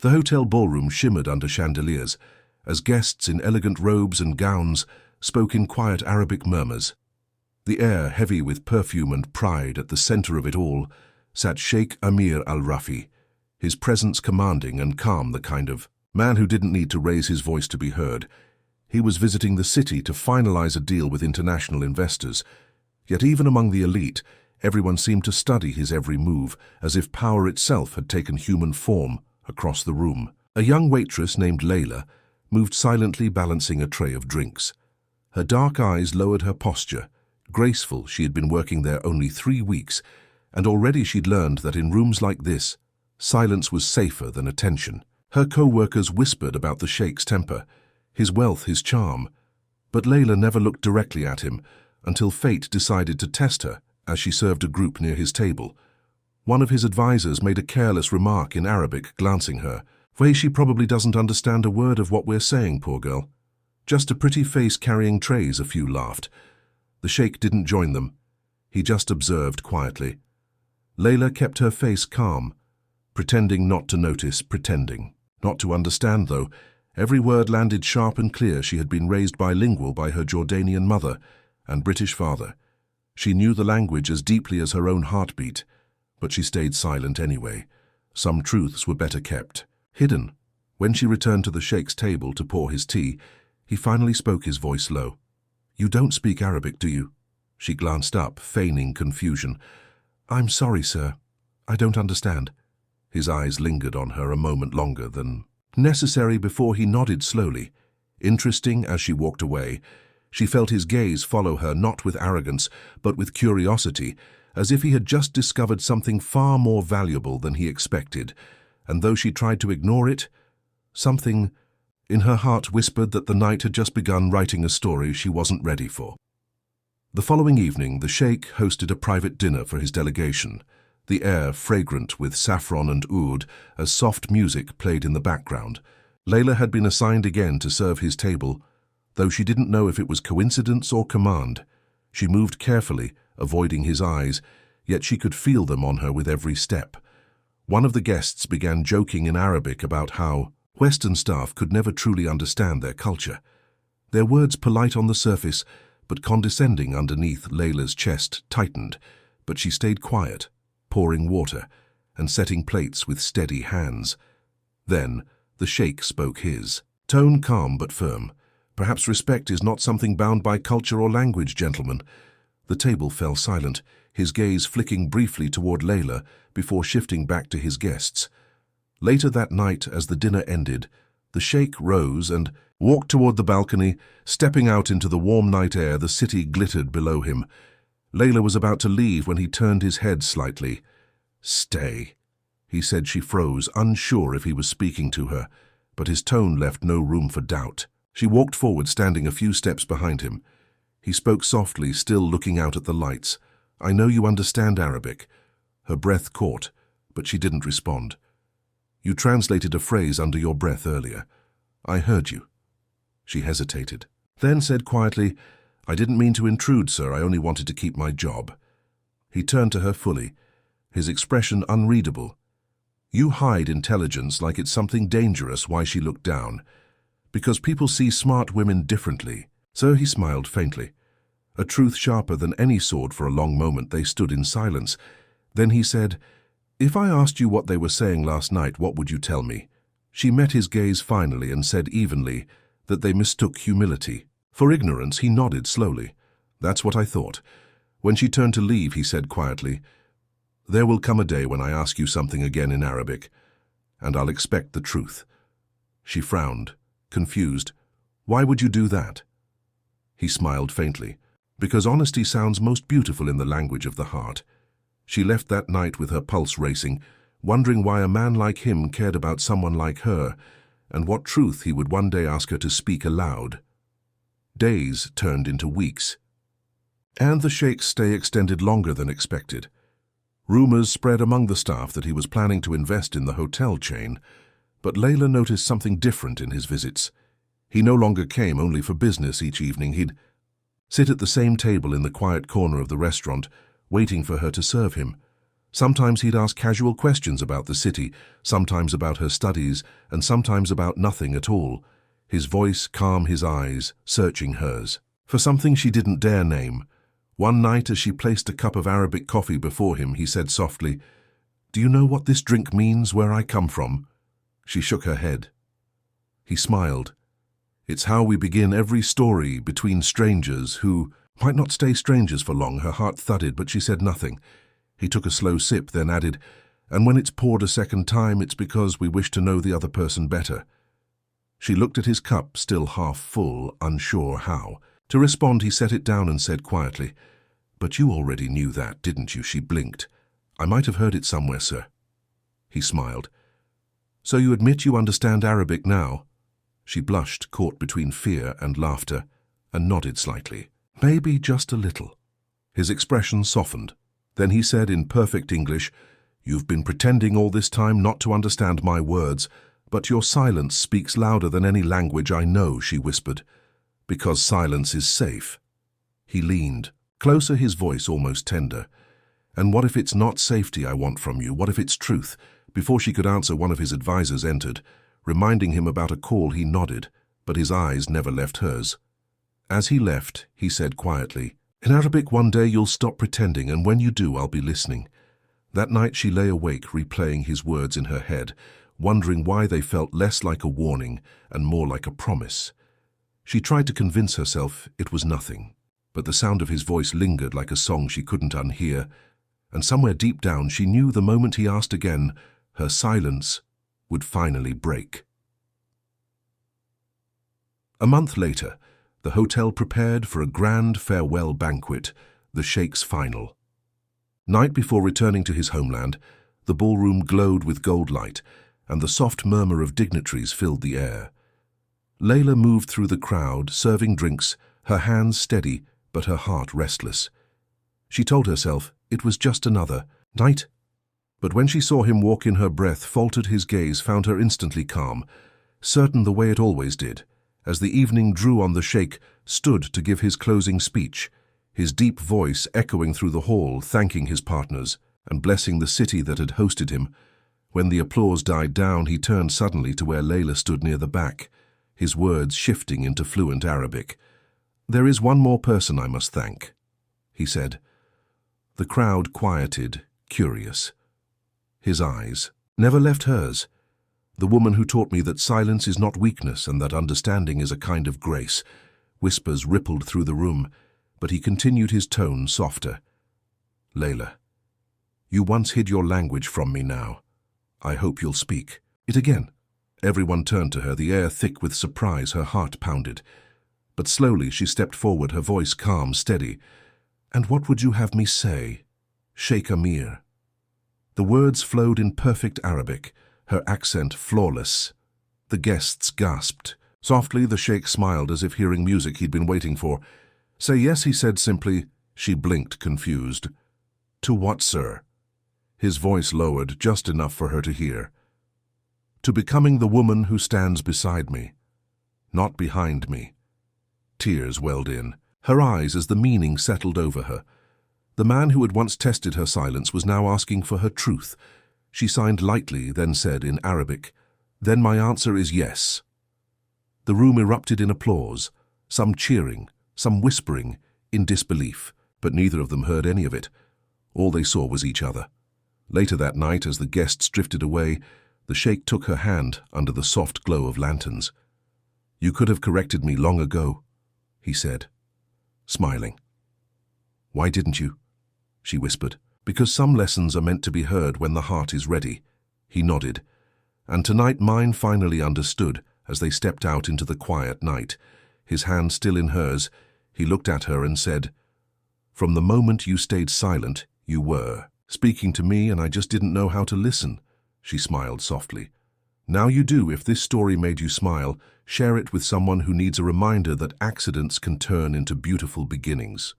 The hotel ballroom shimmered under chandeliers, as guests in elegant robes and gowns spoke in quiet Arabic murmurs. The air, heavy with perfume and pride, at the center of it all, sat Sheikh Amir Al-Rafi, his presence commanding and calm, the kind of man who didn't need to raise his voice to be heard. He was visiting the city to finalize a deal with international investors. Yet even among the elite, everyone seemed to study his every move, as if power itself had taken human form across the room. A young waitress named Layla moved silently, balancing a tray of drinks. Her dark eyes lowered her posture. Graceful, she had been working there only 3 weeks, and already she'd learned that in rooms like this, silence was safer than attention. Her co-workers whispered about the Sheikh's temper, his wealth, his charm. But Layla never looked directly at him until fate decided to test her as she served a group near his table. One of his advisors made a careless remark in Arabic, glancing her. "Way, she probably doesn't understand a word of what we're saying, poor girl. Just a pretty face carrying trays," a few laughed. The Sheikh didn't join them. He just observed quietly. Layla kept her face calm, pretending not to notice, pretending not to understand, though. Every word landed sharp and clear. She had been raised bilingual by her Jordanian mother and British father. She knew the language as deeply as her own heartbeat, but she stayed silent anyway. Some truths were better kept, hidden. When she returned to the Sheikh's table to pour his tea, he finally spoke, his voice low. "You don't speak Arabic, do you?" She glanced up, feigning confusion. "I'm sorry, sir. I don't understand." His eyes lingered on her a moment longer than necessary before he nodded slowly. Interesting. As she walked away, she felt his gaze follow her, not with arrogance, but with curiosity, as if he had just discovered something far more valuable than he expected. And though she tried to ignore it, something in her heart whispered that the night had just begun writing a story she wasn't ready for. The following evening, the Sheikh hosted a private dinner for his delegation, the air fragrant with saffron and oud as soft music played in the background. Layla had been assigned again to serve his table, though she didn't know if it was coincidence or command. She moved carefully, avoiding his eyes, yet she could feel them on her with every step. One of the guests began joking in Arabic about how Western staff could never truly understand their culture. Their words polite on the surface, but condescending underneath. Layla's chest tightened, but she stayed quiet, pouring water and setting plates with steady hands. Then the Sheikh spoke, his tone calm but firm. "Perhaps respect is not something bound by culture or language, gentlemen." The table fell silent, his gaze flicking briefly toward Layla before shifting back to his guests. Later that night, as the dinner ended, the Sheikh rose and walked toward the balcony. Stepping out into the warm night air, the city glittered below him. Layla was about to leave when he turned his head slightly. "Stay," he said. She froze, unsure if he was speaking to her, but his tone left no room for doubt. She walked forward, standing a few steps behind him. He spoke softly, still looking out at the lights. "I know you understand Arabic." Her breath caught, but she didn't respond. "You translated a phrase under your breath earlier. I heard you." She hesitated, then said quietly, "I didn't mean to intrude, sir. I only wanted to keep my job." He turned to her fully, his expression unreadable. "You hide intelligence like it's something dangerous." Why? She looked down. "Because people see smart women differently." So he smiled faintly, a truth sharper than any sword. For a long moment they stood in silence. Then he said, "If I asked you what they were saying last night, what would you tell me?" She met his gaze finally and said evenly that they mistook humility for ignorance. He nodded slowly. "That's what I thought." When she turned to leave, he said quietly, "There will come a day when I ask you something again in Arabic, and I'll expect the truth." She frowned, confused. "Why would you do that?" He smiled faintly. "Because honesty sounds most beautiful in the language of the heart." She left that night with her pulse racing, wondering why a man like him cared about someone like her, and what truth he would one day ask her to speak aloud. Days turned into weeks, and the Sheikh's stay extended longer than expected. Rumors spread among the staff that he was planning to invest in the hotel chain, but Layla noticed something different in his visits. He no longer came only for business. Each evening he'd sit at the same table in the quiet corner of the restaurant, waiting for her to serve him. Sometimes he'd ask casual questions about the city, sometimes about her studies, and sometimes about nothing at all. His voice calm, his eyes searching hers for something she didn't dare name. One night, as she placed a cup of Arabic coffee before him, he said softly, "Do you know what this drink means where I come from?" She shook her head. He smiled. "It's how we begin every story between strangers who might not stay strangers for long." Her heart thudded, but she said nothing. He took a slow sip, then added, "And when it's poured a second time, it's because we wish to know the other person better." She looked at his cup, still half full, unsure how. To respond, he set it down and said quietly, "But you already knew that, didn't you?" She blinked. "I might have heard it somewhere, sir." He smiled. "So you admit you understand Arabic now?" She blushed, caught between fear and laughter, and nodded slightly. "Maybe just a little." His expression softened. Then he said in perfect English, "You've been pretending all this time not to understand my words, but your silence speaks louder than any language I know," she whispered. "Because silence is safe." He leaned closer, his voice almost tender. "And what if it's not safety I want from you? What if it's truth?" Before she could answer, one of his advisors entered. Reminding him about a call, he nodded, but his eyes never left hers. As he left, he said quietly, "In Arabic, one day you'll stop pretending, and when you do, I'll be listening." That night she lay awake, replaying his words in her head, wondering why they felt less like a warning and more like a promise. She tried to convince herself it was nothing, but the sound of his voice lingered like a song she couldn't unhear, and somewhere deep down she knew the moment he asked again, her silence would finally break. A month later, the hotel prepared for a grand farewell banquet, the Sheikh's final. Night before returning to his homeland, the ballroom glowed with gold light, and the soft murmur of dignitaries filled the air. Layla moved through the crowd, serving drinks, her hands steady, but her heart restless. She told herself it was just another night. But when she saw him walk in, her breath faltered, his gaze found her instantly calm, certain the way it always did. As the evening drew on, the Sheikh stood to give his closing speech, his deep voice echoing through the hall, thanking his partners and blessing the city that had hosted him. When the applause died down, he turned suddenly to where Layla stood near the back, his words shifting into fluent Arabic. "There is one more person I must thank," he said. The crowd quieted, curious. His eyes never left hers. "The woman who taught me that silence is not weakness and that understanding is a kind of grace." Whispers rippled through the room, but he continued, his tone softer. "Layla, you once hid your language from me now. I hope you'll speak it again." Everyone turned to her, the air thick with surprise, her heart pounded. But slowly she stepped forward, her voice calm, steady. "And what would you have me say, Sheikh Amir?" The words flowed in perfect Arabic, her accent flawless. The guests gasped. Softly, the Sheikh smiled as if hearing music he'd been waiting for. "Say yes," he said simply. She blinked, confused. "To what, sir?" His voice lowered, just enough for her to hear. "To becoming the woman who stands beside me, not behind me." Tears welled in her eyes as the meaning settled over her. The man who had once tested her silence was now asking for her truth. She signed lightly, then said in Arabic, "Then my answer is yes." The room erupted in applause, some cheering, some whispering, in disbelief, but neither of them heard any of it. All they saw was each other. Later that night, as the guests drifted away, the Sheikh took her hand under the soft glow of lanterns. "You could have corrected me long ago," he said, smiling. "Why didn't you?" she whispered. "Because some lessons are meant to be heard when the heart is ready." He nodded. "And tonight mine finally understood." As they stepped out into the quiet night, his hand still in hers, he looked at her and said, "From the moment you stayed silent, you were speaking to me, and I just didn't know how to listen." She smiled softly. "Now you do. If this story made you smile, share it with someone who needs a reminder that accidents can turn into beautiful beginnings."